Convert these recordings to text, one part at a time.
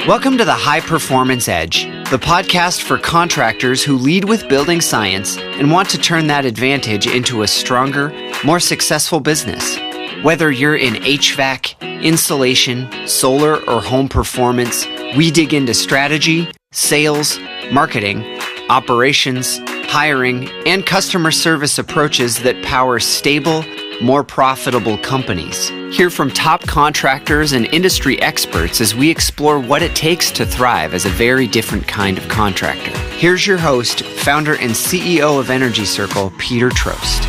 Welcome to the High Performance Edge, the podcast for contractors who lead with building science and want to turn that advantage into a stronger, more successful business. Whether you're in HVAC, insulation, solar, or home performance, we dig into strategy, sales, marketing, operations, hiring, and customer service approaches that power stable, more profitable companies. Hear from top contractors and industry experts as we explore what it takes to thrive as a very different kind of contractor. Here's your host, founder and CEO of Energy Circle, Peter Troast.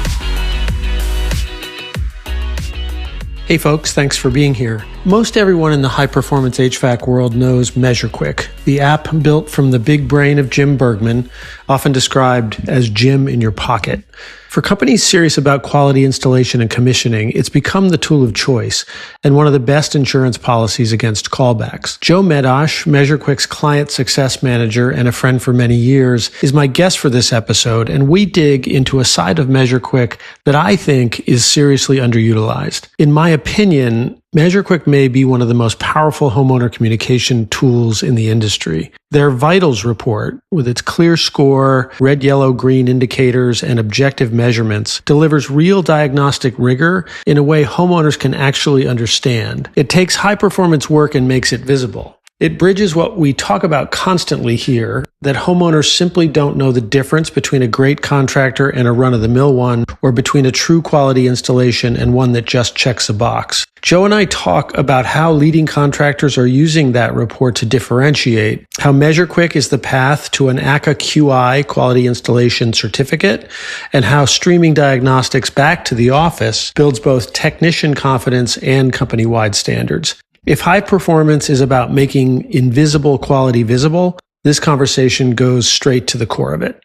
Hey folks, thanks for being here. Most everyone in the high-performance HVAC world knows measureQuick, the app built from the big brain of Jim Bergman, often described as Jim in your pocket. For companies serious about quality installation and commissioning, it's become the tool of choice and one of the best insurance policies against callbacks. Joe Medosch, measureQuick's client success manager and a friend for many years, is my guest for this episode, and we dig into a side of measureQuick that I think is seriously underutilized. In my opinion, measureQuick may be one of the most powerful homeowner communication tools in the industry. Their vitals report, with its clear score, red, yellow, green indicators, and objective measurements, delivers real diagnostic rigor in a way homeowners can actually understand. It takes high-performance work and makes it visible. It bridges what we talk about constantly here, that homeowners simply don't know the difference between a great contractor and a run-of-the-mill one, or between a true quality installation and one that just checks a box. Joe and I talk about how leading contractors are using that report to differentiate, how measureQuick is the path to an ACCA QI quality installation certificate, and how streaming diagnostics back to the office builds both technician confidence and company-wide standards. If high performance is about making invisible quality visible, this conversation goes straight to the core of it.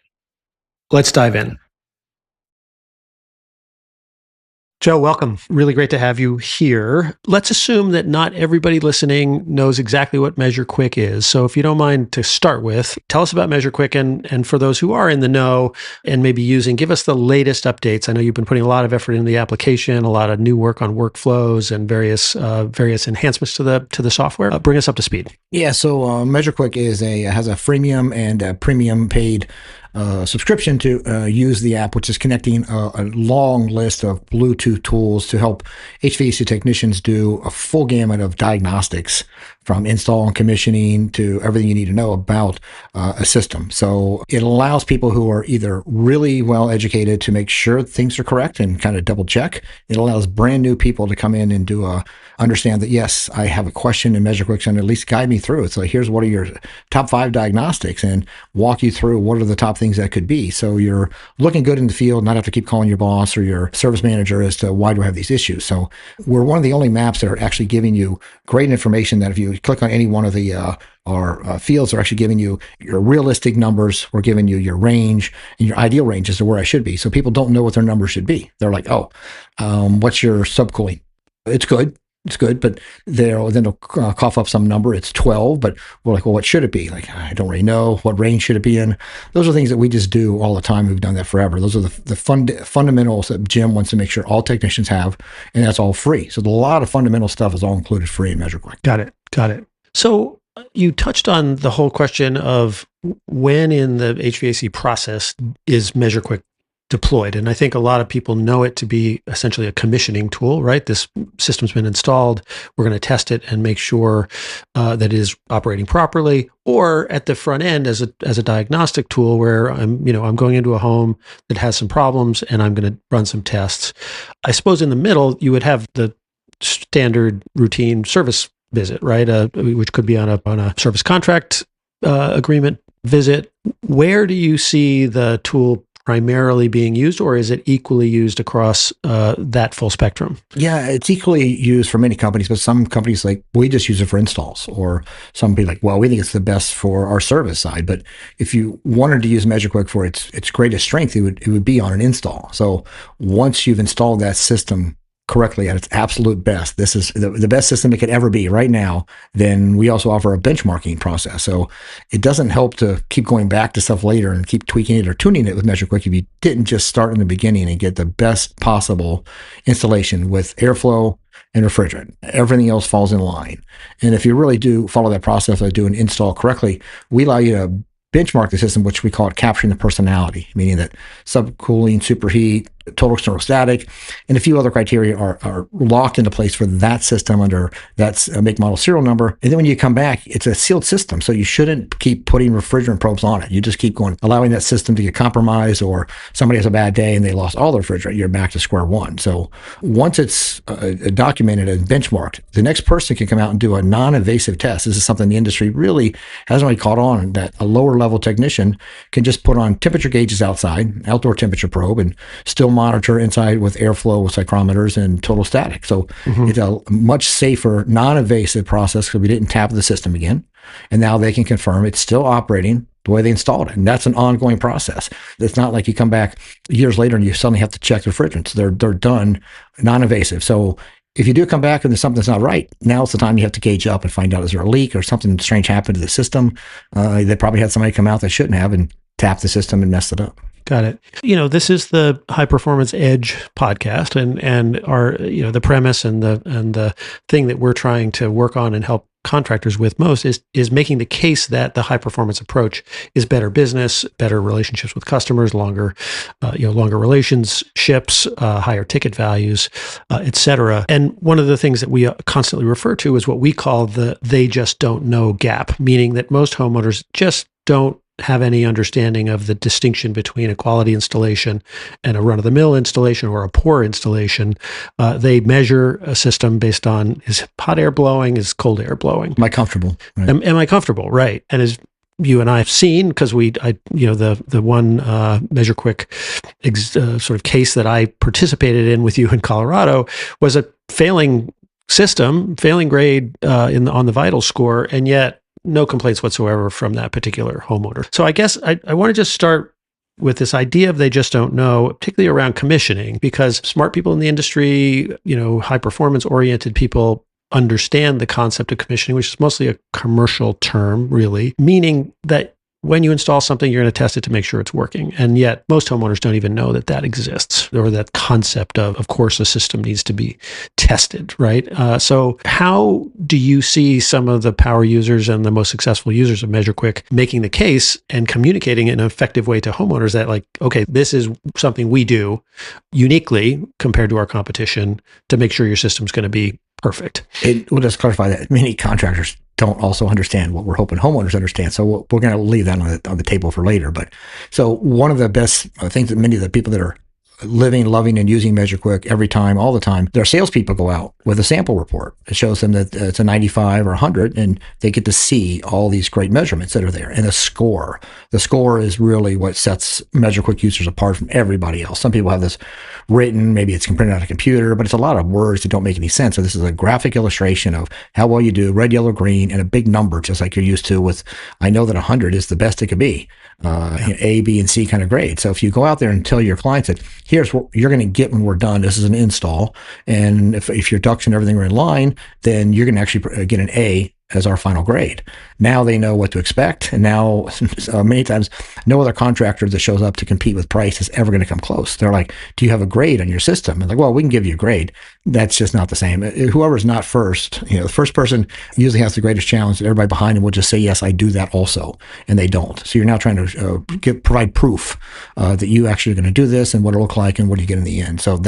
Let's dive in. Joe, welcome. Really great to have you here. Let's assume that not everybody listening knows exactly what measureQuick is. So if you don't mind to start with, tell us about measureQuick, and for those who are in the know and maybe using, give us the latest updates. I know you've been putting a lot of effort into the application, a lot of new work on workflows and various enhancements to the software. Bring us up to speed. Yeah, so measureQuick has a freemium and a premium paid subscription to use the app, which is connecting a long list of Bluetooth tools to help HVAC technicians do a full gamut of diagnostics, from install and commissioning to everything you need to know about a system. So it allows people who are either really well educated to make sure things are correct and kind of double check. It allows brand new people to come in and understand that, yes, I have a question, and measureQuick's going to at least guide me through it. So here's what are your top 5 diagnostics, and walk you through what are the top things that could be. So you're looking good in the field, not have to keep calling your boss or your service manager as to why do I have these issues. So we're one of the only maps that are actually giving you great information that if you click on any one of the our fields, are actually giving you your realistic numbers. We're giving you your range and your ideal range as to where I should be. So people don't know what their numbers should be. They're like, what's your subcooling? It's good, but they'll cough up some number. It's 12, but we're like, well, what should it be? Like, I don't really know. What range should it be in? Those are things that we just do all the time. We've done that forever. Those are the fundamentals that Jim wants to make sure all technicians have, and that's all free. So a lot of fundamental stuff is all included free in measureQuick. Got it. So you touched on the whole question of when in the HVAC process is measureQuick deployed. And I think a lot of people know it to be essentially a commissioning tool, right? This system's been installed. We're going to test it and make sure that it is operating properly. Or at the front end as a diagnostic tool where I'm going into a home that has some problems and I'm going to run some tests. I suppose in the middle, you would have the standard routine service visit, right? Which could be on a service contract agreement visit. Where do you see the tool primarily being used, or is it equally used across that full spectrum? Yeah, it's equally used for many companies, but some companies like, we just use it for installs, or some be like, well, we think it's the best for our service side. But if you wanted to use measureQuick for its greatest strength, it would be on an install. So once you've installed that system correctly at its absolute best, this is the best system it could ever be right now, then we also offer a benchmarking process. So it doesn't help to keep going back to stuff later and keep tweaking it or tuning it with measureQuick if you didn't just start in the beginning and get the best possible installation with airflow and refrigerant. Everything else falls in line. And if you really do follow that process of doing install correctly, we allow you to benchmark the system, which we call it capturing the personality, meaning that subcooling, superheat, total external static, and a few other criteria are locked into place for that system under that make, model, serial number. And then when you come back, it's a sealed system. So you shouldn't keep putting refrigerant probes on it. You just keep going, allowing that system to get compromised, or somebody has a bad day and they lost all the refrigerant, you're back to square one. So once it's documented and benchmarked, the next person can come out and do a non-invasive test. This is something the industry really hasn't really caught on, that a lower level technician can just put on temperature gauges outside, outdoor temperature probe, and still monitor inside with airflow with psychrometers and total static. So it's a much safer, non-invasive process because we didn't tap the system again. And now they can confirm it's still operating the way they installed it. And that's an ongoing process. It's not like you come back years later and you suddenly have to check the refrigerants. They're done non-invasive. So if you do come back and there's something that's not right, now it's the time you have to gauge up and find out, is there a leak or something strange happened to the system? They probably had somebody come out that shouldn't have and tap the system and mess it up. Got it. This is the High Performance Edge podcast, and our, the premise and the thing that we're trying to work on and help contractors with most is making the case that the high performance approach is better business, better relationships with customers, longer relationships, higher ticket values, et cetera. And one of the things that we constantly refer to is what we call the "they just don't know" gap, meaning that most homeowners just don't have any understanding of the distinction between a quality installation and a run-of-the-mill installation or a poor installation. They measure a system based on, is hot air blowing, is cold air blowing? Am I comfortable? Right. Am I comfortable? Right. And as you and I have seen, because the one measureQuick sort of case that I participated in with you in Colorado was a failing system, failing grade on the vital score, and yet no complaints whatsoever from that particular homeowner. So I guess I want to just start with this idea of they just don't know, particularly around commissioning, because smart people in the industry, high performance oriented people understand the concept of commissioning, which is mostly a commercial term, really, meaning that when you install something, you're going to test it to make sure it's working. And yet most homeowners don't even know that exists, or that concept of course, a system needs to be tested, right? So how do you see some of the power users and the most successful users of measureQuick making the case and communicating in an effective way to homeowners that, like, okay, this is something we do uniquely compared to our competition to make sure your system's going to be perfect? We'll just clarify that many contractors don't also understand what we're hoping homeowners understand. So we're going to leave that on the table for later. But so one of the best things that many of the people that are living, loving, and using measureQuick every time, all the time, their salespeople go out with a sample report. It shows them that it's a 95 or 100, and they get to see all these great measurements that are there, and a score. The score is really what sets measureQuick users apart from everybody else. Some people have this written, maybe it's printed on a computer, but it's a lot of words that don't make any sense. So this is a graphic illustration of how well you do, red, yellow, green, and a big number, just like you're used to with, I know that 100 is the best it could be, A, B, and C kind of grade. So if you go out there and tell your clients that here's what you're going to get when we're done, this is an install, and if your ducts and everything are in line, then you're going to actually get an A as our final grade. Now they know what to expect. And now many times, no other contractor that shows up to compete with price is ever going to come close. They're like, do you have a grade on your system? And like, well, we can give you a grade. That's just not the same. Whoever's not first, the first person usually has the greatest challenge. Everybody behind them will just say, yes, I do that also. And they don't. So you're now trying to provide proof that you actually are going to do this and what it'll look like and what do you get in the end. So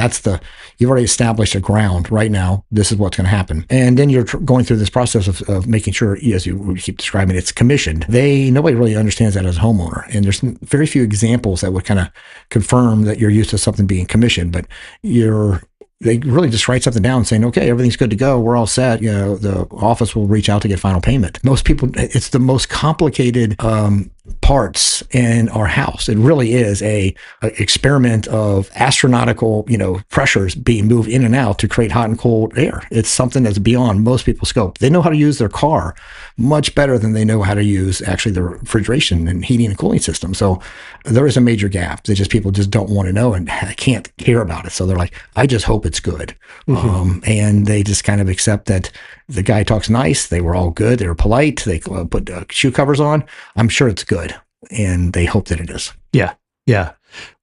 you've already established a ground right now. This is what's going to happen. And then you're going through this process of making sure, as you keep describing, it's commissioned. Nobody really understands that as a homeowner. And there's very few examples that would kind of confirm that you're used to something being commissioned, but they really just write something down saying, okay, everything's good to go. We're all set. The office will reach out to get final payment. Most people, it's the most complicated parts in our house. It really is a experiment of astronomical, pressures being moved in and out to create hot and cold air. It's something that's beyond most people's scope. They know how to use their car much better than they know how to use actually the refrigeration and heating and cooling system. So there is a major gap that people just don't want to know and can't care about it. So they're like, I just hope it's good. Mm-hmm. And they just kind of accept that the guy talks nice. They were all good. They were polite. They put shoe covers on. I'm sure it's good. And they hope that it is. Yeah. Yeah.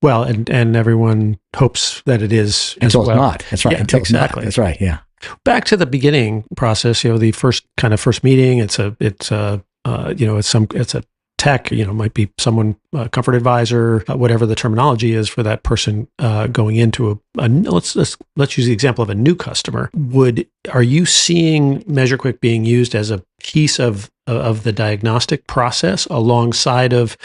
Well, and everyone hopes that it is until as well. It's not. That's right. Yeah, until exactly. It's not. That's right. Yeah. Back to the beginning process, the first meeting, it's a tech, might be someone, comfort advisor, whatever the terminology is for that person going into let's use the example of a new customer. Are you seeing measureQuick being used as a piece of the diagnostic process alongside of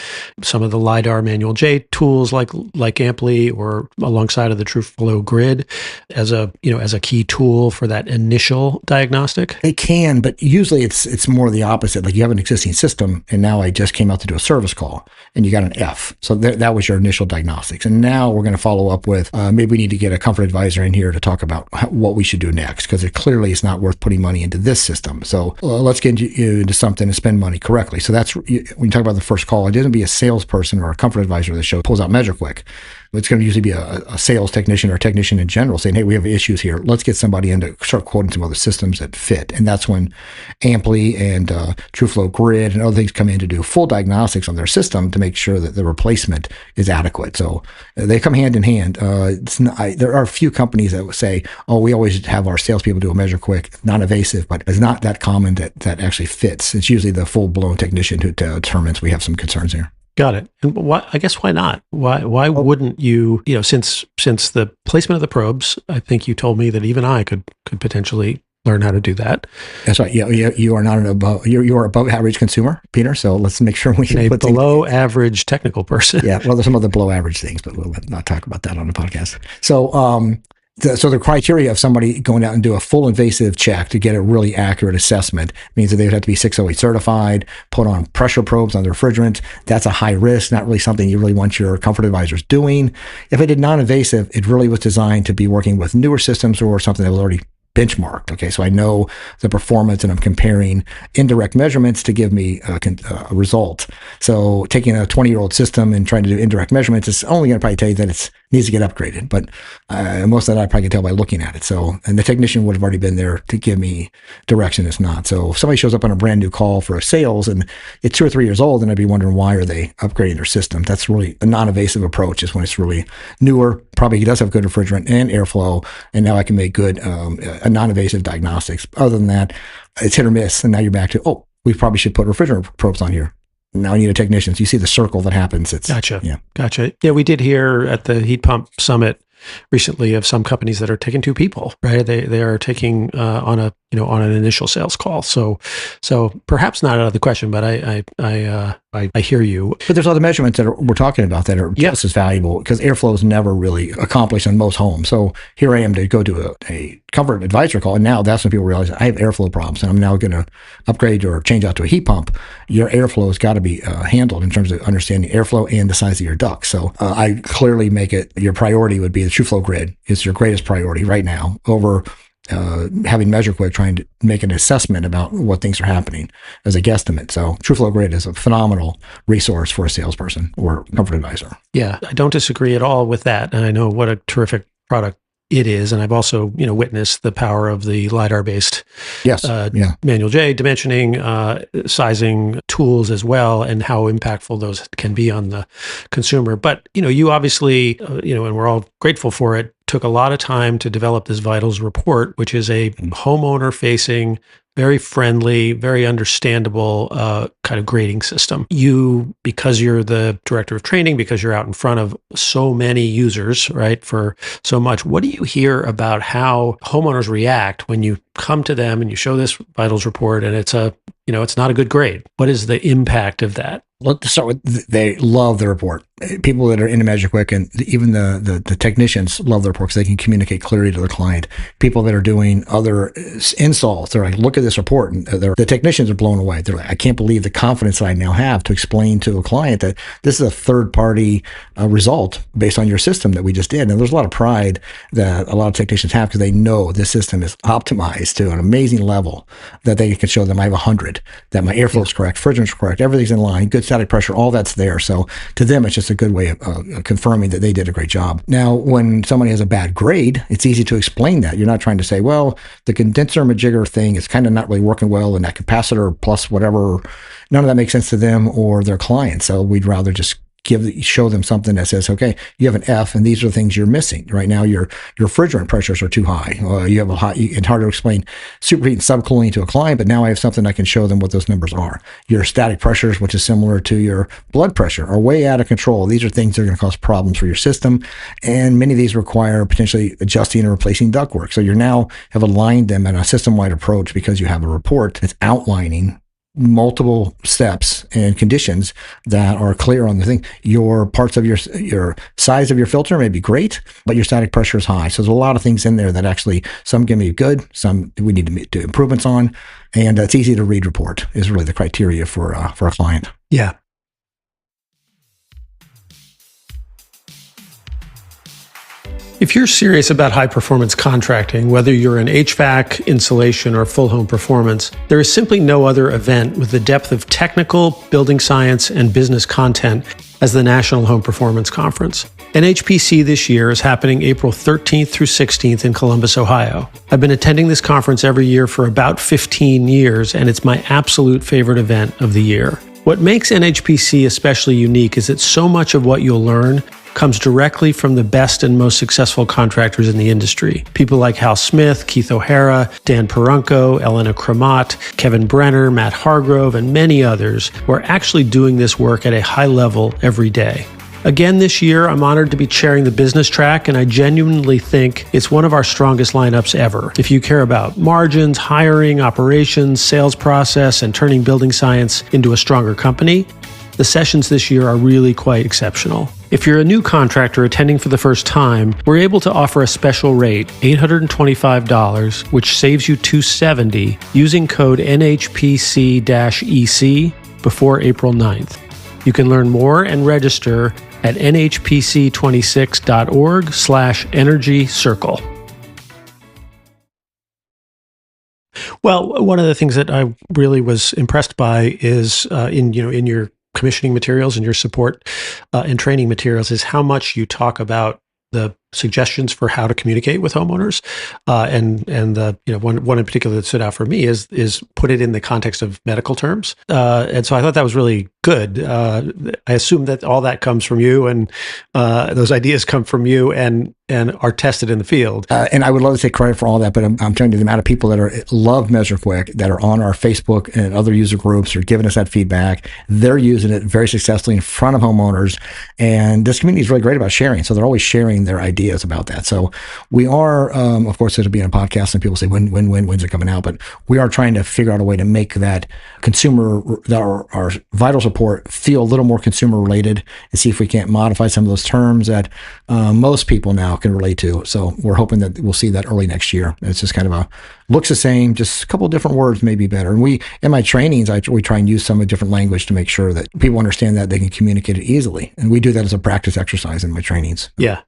some of the LiDAR manual J tools like Amply, or alongside of the TrueFlow grid as a key tool for that initial diagnostic? It can, but usually it's more the opposite. Like you have an existing system, and now I just came out to do a service call, and you got an F. So that was your initial diagnostics. And now we're going to follow up with maybe we need to get a comfort advisor in here to talk about what we should do next, because it clearly is not worth putting money into this system. So let's get you into something and spend money correctly. So that's when you talk about the first call. It doesn't be a salesperson or a comfort advisor that pulls out measureQuick. It's going to usually be a sales technician or a technician in general saying, hey, we have issues here. Let's get somebody in to start quoting some other systems that fit. And that's when Amply and TrueFlow Grid and other things come in to do full diagnostics on their system to make sure that the replacement is adequate. So they come hand in hand. There are a few companies that would say, oh, we always have our salespeople do a measureQuick, non-invasive, but it's not that common that actually fits. It's usually the full-blown technician who determines we have some concerns here. Got it. And I guess why not? Why wouldn't you? Since the placement of the probes, I think you told me that even I could potentially learn how to do that. That's right. Yeah, you are not you are above average consumer, Peter. So let's make sure we can put below average technical person. Yeah. Well, there's some other below average things, but we'll not talk about that on the podcast. So, so the criteria of somebody going out and do a full invasive check to get a really accurate assessment means that they would have to be 608 certified, put on pressure probes on the refrigerant. That's a high risk, not really something you really want your comfort advisors doing. If I did non-invasive, it really was designed to be working with newer systems or something that was already benchmarked. Okay, so I know the performance and I'm comparing indirect measurements to give me a result. So taking a 20-year-old system and trying to do indirect measurements is only going to probably tell you that it needs to get upgraded. But most of that I probably can tell by looking at it. So, and the technician would have already been there to give me direction. It's not. So if somebody shows up on a brand new call for a sales and it's 2 or 3 years old, and I'd be wondering why are they upgrading their system? That's really a non-invasive approach. Is when it's really newer. Probably does have good refrigerant and airflow, and now I can make good a non-invasive diagnostics. Other than that, it's hit or miss, and now you're back to, oh, we probably should put refrigerant probes on here. Now I need a technician. So you see the circle that happens. Gotcha. Yeah. Gotcha. Yeah, we did hear at the Heat Pump Summit recently of some companies that are taking 2 people, right? They are taking on an initial sales call. So perhaps not out of the question, but I hear you. But there's other measurements that we're talking about that are just as valuable, because airflow is never really accomplished in most homes. So here I am to go to a comfort advisor call, and now that's when people realize I have airflow problems, and I'm now going to upgrade or change out to a heat pump. Your airflow has got to be handled in terms of understanding airflow and the size of your duct. So I clearly make it your priority would be the TrueFlow grid is your greatest priority right now over having measureQuick trying to make an assessment about what things are happening as a guesstimate. So TrueFlow Grid is a phenomenal resource for a salesperson or comfort advisor. Yeah, I don't disagree at all with that. And I know what a terrific product it is. And I've also, witnessed the power of the LiDAR-based manual J dimensioning, sizing tools as well, and how impactful those can be on the consumer. But, you obviously, and we're all grateful for it, took a lot of time to develop this Vitals report, which is a homeowner-facing, very friendly, very understandable kind of grading system. You, because you're the director of training, because you're out in front of so many users, right, for so much, what do you hear about how homeowners react when you come to them and you show this Vitals report and it's it's not a good grade? What is the impact of that? Let's start with, they love the report. People that are into measureQuick and even the technicians love the report because they can communicate clearly to their client. People that are doing other installs, they're like, look at this report. And the technicians are blown away. They're like, I can't believe the confidence that I now have to explain to a client that this is a third-party result based on your system that we just did. And there's a lot of pride that a lot of technicians have because they know this system is optimized to an amazing level that they can show them I have 100, that my airflow is correct, refrigerant is correct, everything's in line, good static pressure, all that's there. So to them, it's just a good way of confirming that they did a great job. Now, when somebody has a bad grade, it's easy to explain that. You're not trying to say, well, the condenser majigger thing is kind of not really working well, and that capacitor plus whatever, none of that makes sense to them or their client. So we'd rather just show them something that says, okay, you have an F and these are the things you're missing. Right now, your refrigerant pressures are too high. You have it's hard to explain superheat and subcooling to a client, but now I have something I can show them what those numbers are. Your static pressures, which is similar to your blood pressure, are way out of control. These are things that are going to cause problems for your system. And many of these require potentially adjusting or replacing ductwork. So you now have aligned them in a system-wide approach because you have a report that's outlining multiple steps and conditions that are clear on the thing. Your parts of your size of your filter may be great, but your static pressure is high. So there's a lot of things in there that actually, some can be good, some we need to do improvements on, and it's easy to read report is really the criteria for a client. Yeah. If you're serious about high-performance contracting, whether you're in HVAC, insulation, or full home performance, there is simply no other event with the depth of technical, building science, and business content as the National Home Performance Conference. NHPC this year is happening April 13th through 16th in Columbus, Ohio. I've been attending this conference every year for about 15 years, and it's my absolute favorite event of the year. What makes NHPC especially unique is that so much of what you'll learn comes directly from the best and most successful contractors in the industry. People like Hal Smith, Keith O'Hara, Dan Perunco, Elena Cremott, Kevin Brenner, Matt Hargrove, and many others who are actually doing this work at a high level every day. Again this year, I'm honored to be chairing the business track, and I genuinely think it's one of our strongest lineups ever. If you care about margins, hiring, operations, sales process, and turning building science into a stronger company, the sessions this year are really quite exceptional. If you're a new contractor attending for the first time, we're able to offer a special rate, $825, which saves you $270 using code NHPC-EC before April 9th. You can learn more and register at nhpc26.org/energy circle. Well, one of the things that I really was impressed by is in your commissioning materials and your support and training materials is how much you talk about the suggestions for how to communicate with homeowners, and the one in particular that stood out for me is put it in the context of medical terms, and so I thought that was really good. I assume that all that comes from you, and those ideas come from you, and are tested in the field. And I would love to take credit for all that, but I'm telling you, the amount of people that love measureQuick, that are on our Facebook and other user groups, are giving us that feedback. They're using it very successfully in front of homeowners, and this community is really great about sharing. So they're always sharing their ideas about that. So we are, of course, it'll be on a podcast, and people say, when's it coming out? But we are trying to figure out a way to make that our vital support feel a little more consumer related, and see if we can't modify some of those terms that most people now can relate to. So we're hoping that we'll see that early next year. It's just kind of looks the same, just a couple of different words may be better. And in my trainings, we try and use some of different language to make sure that people understand that they can communicate it easily. And we do that as a practice exercise in my trainings. Yeah.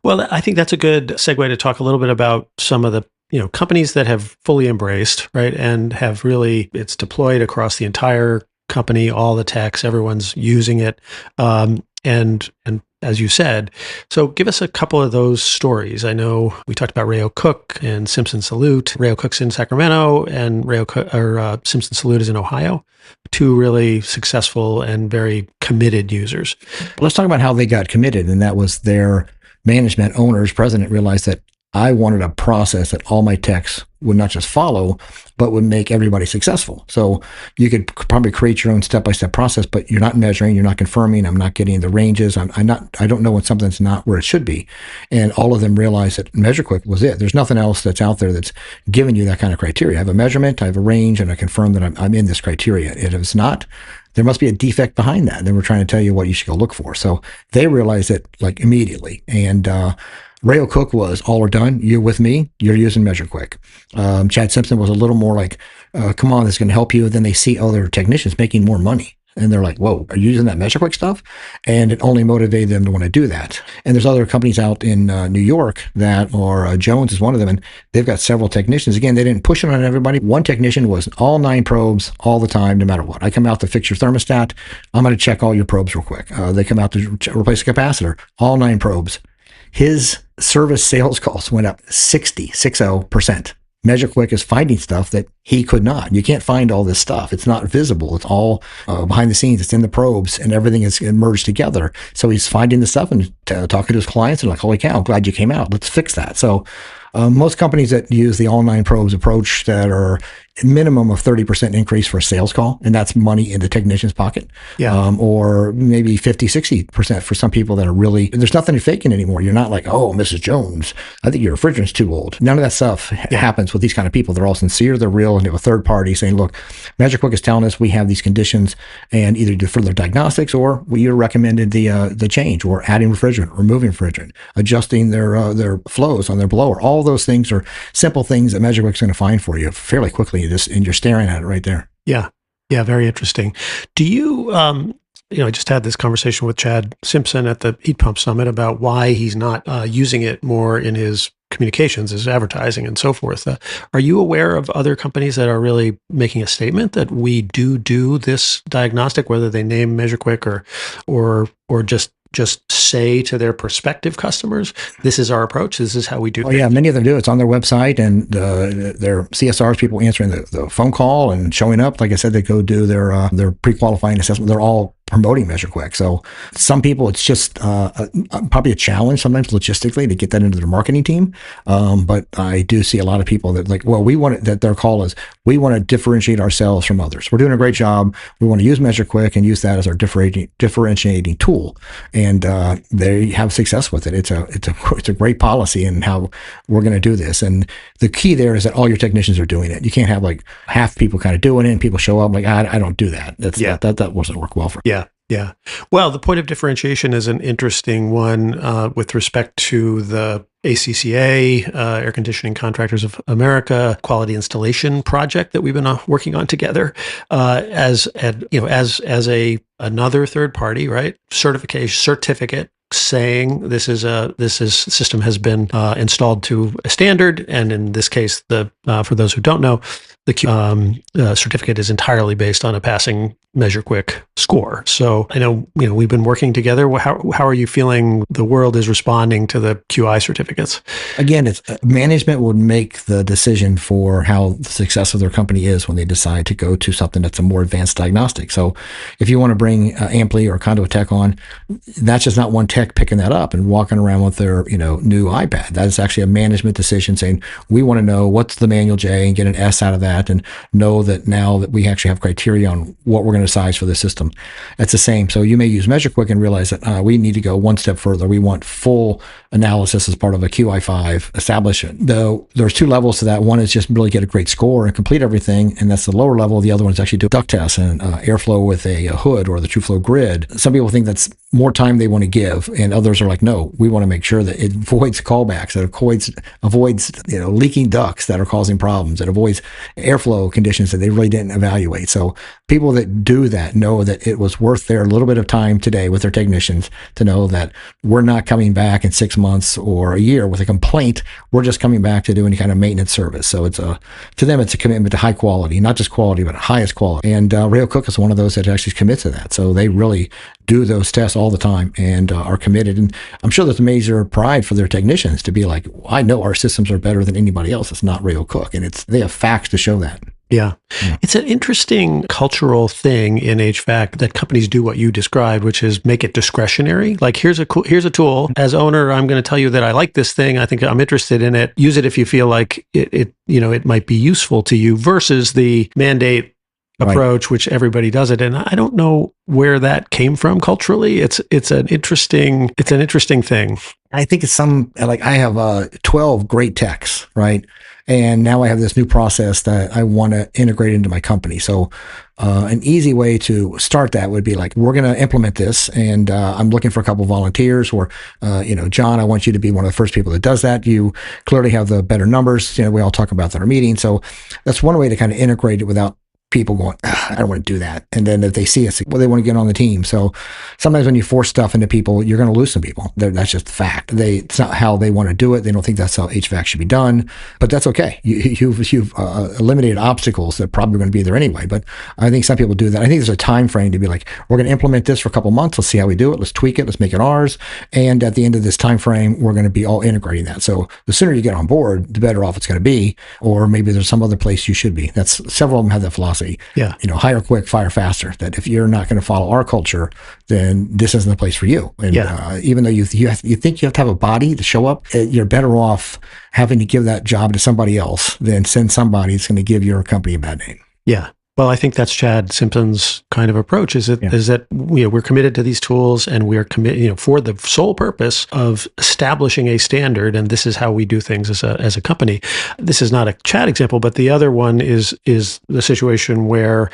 Well, I think that's a good segue to talk a little bit about some of the companies that have fully embraced, right, and have really, it's deployed across the entire company, all the techs, everyone's using it, and as you said. So give us a couple of those stories. I know we talked about Rayo Cook and Simpson Salute. Rayo Cook's in Sacramento, and Simpson Salute is in Ohio. Two really successful and very committed users. Let's talk about how they got committed, and that was their management owners, president realized that I wanted a process that all my techs would not just follow, but would make everybody successful. So you could probably create your own step-by-step process, but you're not measuring, you're not confirming, I'm not getting the ranges, I don't know when something's not where it should be. And all of them realized that measureQuick was it. There's nothing else that's out there that's giving you that kind of criteria. I have a measurement, I have a range, and I confirm that I'm in this criteria. And if it's not, there must be a defect behind that. Then we're trying to tell you what you should go look for. So they realized it like immediately. And Rayo Cook was all or done. You're with me. You're using measureQuick. Chad Simpson was a little more like, come on, this is going to help you. Then they see other technicians making more money. And they're like, whoa, are you using that measureQuick stuff? And it only motivated them to want to do that. And there's other companies out in New York that Jones is one of them. And they've got several technicians. Again, they didn't push it on everybody. One technician was all 9 probes all the time, no matter what. I come out to fix your thermostat. I'm going to check all your probes real quick. They come out to replace a capacitor, all 9 probes. His service sales calls went up 60% MeasureQuick is finding stuff that he could not. You can't find all this stuff. It's not visible. It's all behind the scenes. It's in the probes, and everything is merged together. So he's finding the stuff and talking to his clients and like, holy cow, I'm glad you came out. Let's fix that. So most companies that use the all 9 probes approach that are minimum of 30% increase for a sales call, and that's money in the technician's pocket. Or maybe 50, 60% for some people that are really, there's nothing you're faking anymore. You're not like, oh, Mrs. Jones, I think your refrigerant's too old. None of that stuff happens with these kind of people. They're all sincere, they're real, and they have a third party saying, look, MeasureQuick is telling us we have these conditions, and either do further diagnostics, or we recommended the change, or adding refrigerant, removing refrigerant, adjusting their flows on their blower. All those things are simple things that MeasureQuick's going to find for you fairly quickly. And you're staring at it right there. Yeah. Very interesting. Do you, I just had this conversation with Chad Simpson at the Heat Pump Summit about why he's not using it more in his communications, his advertising and so forth. Are you aware of other companies that are really making a statement that we do this diagnostic, whether they name MeasureQuick or just say to their prospective customers, this is our approach, this is how we do it? Yeah, many of them do. It's on their website, and their CSRs, people answering the phone call and showing up. Like I said, they go do their pre-qualifying assessment. They're all promoting measureQuick. So some people, it's just probably a challenge sometimes logistically to get that into their marketing team. But I do see a lot of people that that their call is, we want to differentiate ourselves from others. We're doing a great job. We want to use measureQuick and use that as our differentiating tool. And they have success with it. It's a great policy in how we're going to do this. And the key there is that all your technicians are doing it. You can't have like half people kind of doing it and people show up like, I don't do that. That doesn't work well for me. Yeah. Well, the point of differentiation is an interesting one with respect to the ACCA, Air Conditioning Contractors of America, quality installation project that we've been working on together as another third party, right? Certificate saying this system has been installed to a standard, and in this case, for those who don't know, the certificate is entirely based on a passing MeasureQuick score. So I know we've been working together. How are you feeling the world is responding to the QI certificates? Again, it's management would make the decision for how the success of their company is when they decide to go to something that's a more advanced diagnostic. So if you want to bring Ampli or Conduit Tech on, that's just not one tech picking that up and walking around with their new iPad. That is actually a management decision saying, we want to know what's the manual J and get an S out of that, and know that now that we actually have criteria on what we're going to size for the system. That's the same. So you may use MeasureQuick and realize that we need to go one step further. We want full analysis as part of a QI5 establishment. Though there's 2 levels to that. One is just really get a great score and complete everything, and that's the lower level. The other one is actually do duct tests and airflow with a hood or the TrueFlow grid. Some people think that's more time they want to give, and others are like, no, we want to make sure that it avoids callbacks, that avoids leaking ducts that are causing problems, it avoids airflow conditions that they really didn't evaluate. So people that do that know that it was worth their little bit of time today with their technicians to know that we're not coming back in 6 months or a year with a complaint. We're just coming back to do any kind of maintenance service. So to them, it's a commitment to high quality, not just quality, but highest quality. And Rayo Cook is one of those that actually commits to that. So they really do those tests all the time and are committed. And I'm sure there's a major pride for their technicians to be like, I know our systems are better than anybody else. It's not Rayo Cook. And they have facts to show that. Yeah. It's an interesting cultural thing in HVAC that companies do what you described, which is make it discretionary. Like, here's a tool. As owner, I'm going to tell you that I like this thing. I think I'm interested in it. Use it if you feel like it might be useful to you, versus the mandate approach, which everybody does it. And I don't know where that came from culturally. It's an interesting thing. I think it's I have 12 great techs, right? And now I have this new process that I want to integrate into my company. So an easy way to start that would be like, we're going to implement this, and I'm looking for a couple of volunteers, or, John, I want you to be one of the first people that does that. You clearly have the better numbers. We all talk about that in our meeting. So that's one way to kind of integrate it without people going, I don't want to do that. And then if they see us, well, they want to get on the team. So sometimes when you force stuff into people, you're going to lose some people. That's just the fact. It's not how they want to do it. They don't think that's how HVAC should be done, but that's okay. You've eliminated obstacles that are probably going to be there anyway. But I think some people do that. I think there's a time frame to be like, we're going to implement this for a couple months. Let's see how we do it. Let's tweak it. Let's make it ours. And at the end of this time frame, we're going to be all integrating that. So the sooner you get on board, the better off it's going to be. Or maybe there's some other place you should be. Several of them have that philosophy. Yeah. Hire quick, fire faster. That if you're not going to follow our culture, then this isn't the place for you. And even though you think you have to have a body to show up, you're better off having to give that job to somebody else than send somebody that's going to give your company a bad name. Yeah. Well, I think that's Chad Simpson's kind of approach. Is that we're committed to these tools, and we're committed, for the sole purpose of establishing a standard, and this is how we do things as a company. This is not a Chad example, but the other one is the situation where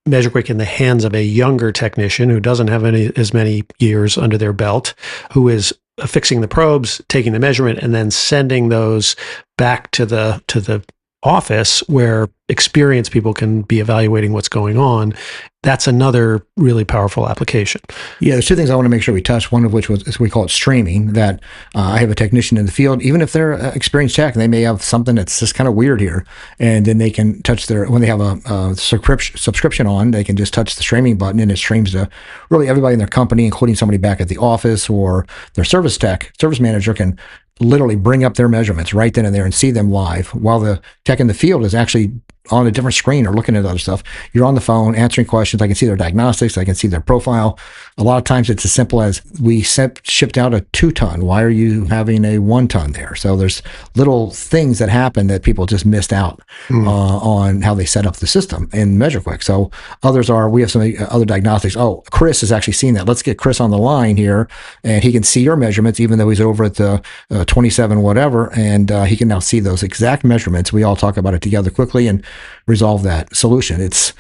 measureQuick in the hands of a younger technician who doesn't have as many years under their belt, who is fixing the probes, taking the measurement, and then sending those back to the office where experienced people can be evaluating what's going on. That's another really powerful application. Yeah, there's two things I want to make sure we touch. One of which is we call it streaming, that I have a technician in the field, even if they're experienced tech, and they may have something that's just kind of weird here, and then they can touch when they have a subscription on, they can just touch the streaming button, and it streams to really everybody in their company, including somebody back at the office, or their service manager can literally bring up their measurements right then and there and see them live, while the tech in the field is actually on a different screen or looking at other stuff. You're on the phone answering questions. I can see their diagnostics. I can see their profile. A lot of times it's as simple as, we shipped out a 2-ton. Why are you having a 1-ton there? So there's little things that happen that people just missed out on how they set up the system in measureQuick. So we have some other diagnostics. Oh, Chris has actually seen that. Let's get Chris on the line here, and he can see your measurements, even though he's over at the 27 whatever, and he can now see those exact measurements. We all talk about it together quickly and resolve that solution. It's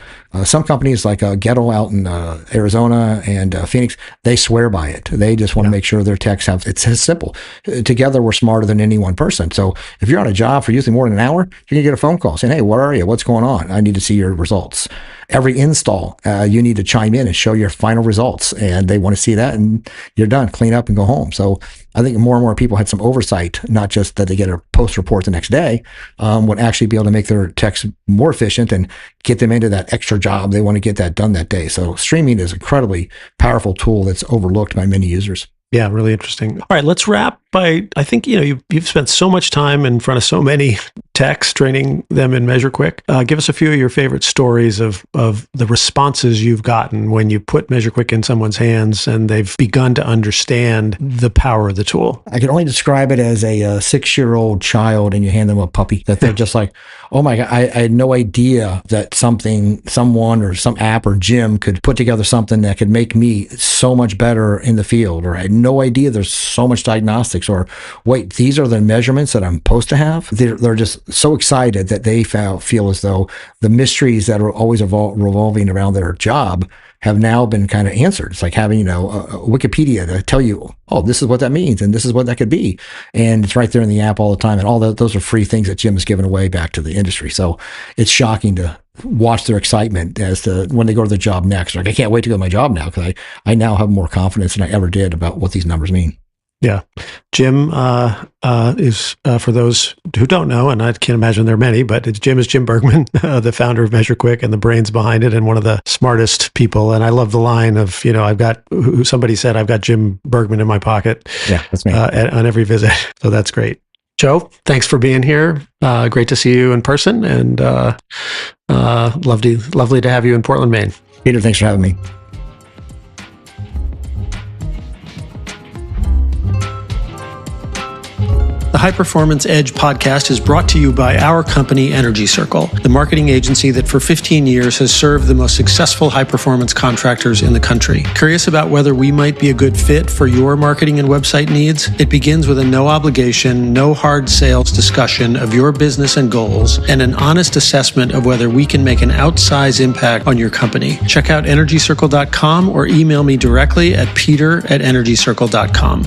some companies like Gettle out in Arizona and Phoenix, they swear by it. They just want to make sure their techs it's as simple. Together, we're smarter than any one person. So if you're on a job for usually more than an hour, you're going to get a phone call saying, hey, where are you? What's going on? I need to see your results. Every install, you need to chime in and show your final results, and they want to see that, and you're done. Clean up and go home. So I think more and more people had some oversight, not just that they get a post report the next day, would actually be able to make their techs more efficient and get them into that extra job. They want to get that done that day. So streaming is an incredibly powerful tool that's overlooked by many users. Yeah, really interesting. All right, let's wrap by, I think, you've spent so much time in front of so many techs training them in measureQuick. Give us a few of your favorite stories of the responses you've gotten when you put measureQuick in someone's hands and they've begun to understand the power of the tool. I can only describe it as a 6-year-old child, and you hand them a puppy, that they're just like, oh my God, I had no idea that someone or some app or gym could put together something that could make me so much better in the field, or I had no idea there's so much diagnostics, or wait, these are the measurements that I'm supposed to have. They're just so excited that they feel as though the mysteries that are always revolving around their job have now been kind of answered. It's like having, a Wikipedia to tell you, oh, this is what that means, and this is what that could be. And it's right there in the app all the time. And all those are free things that Jim has given away back to the industry. So it's shocking to watch their excitement as to when they go to the job next. Like, I can't wait to go to my job now, because I now have more confidence than I ever did about what these numbers mean. Yeah. Jim is, for those who don't know, and I can't imagine there are many, but Jim is Jim Bergman, the founder of mesureQuick and the brains behind it, and one of the smartest people. And I love the line of, somebody said, I've got Jim Bergman in my pocket. Yeah, that's me. On every visit. So that's great. Joe, thanks for being here. Great to see you in person, and lovely to have you in Portland, Maine. Peter, thanks for having me. The High Performance Edge podcast is brought to you by our company, Energy Circle, the marketing agency that for 15 years has served the most successful high-performance contractors in the country. Curious about whether we might be a good fit for your marketing and website needs? It begins with a no-obligation, no hard sales discussion of your business and goals, and an honest assessment of whether we can make an outsized impact on your company. Check out energycircle.com or email me directly at peter@energycircle.com.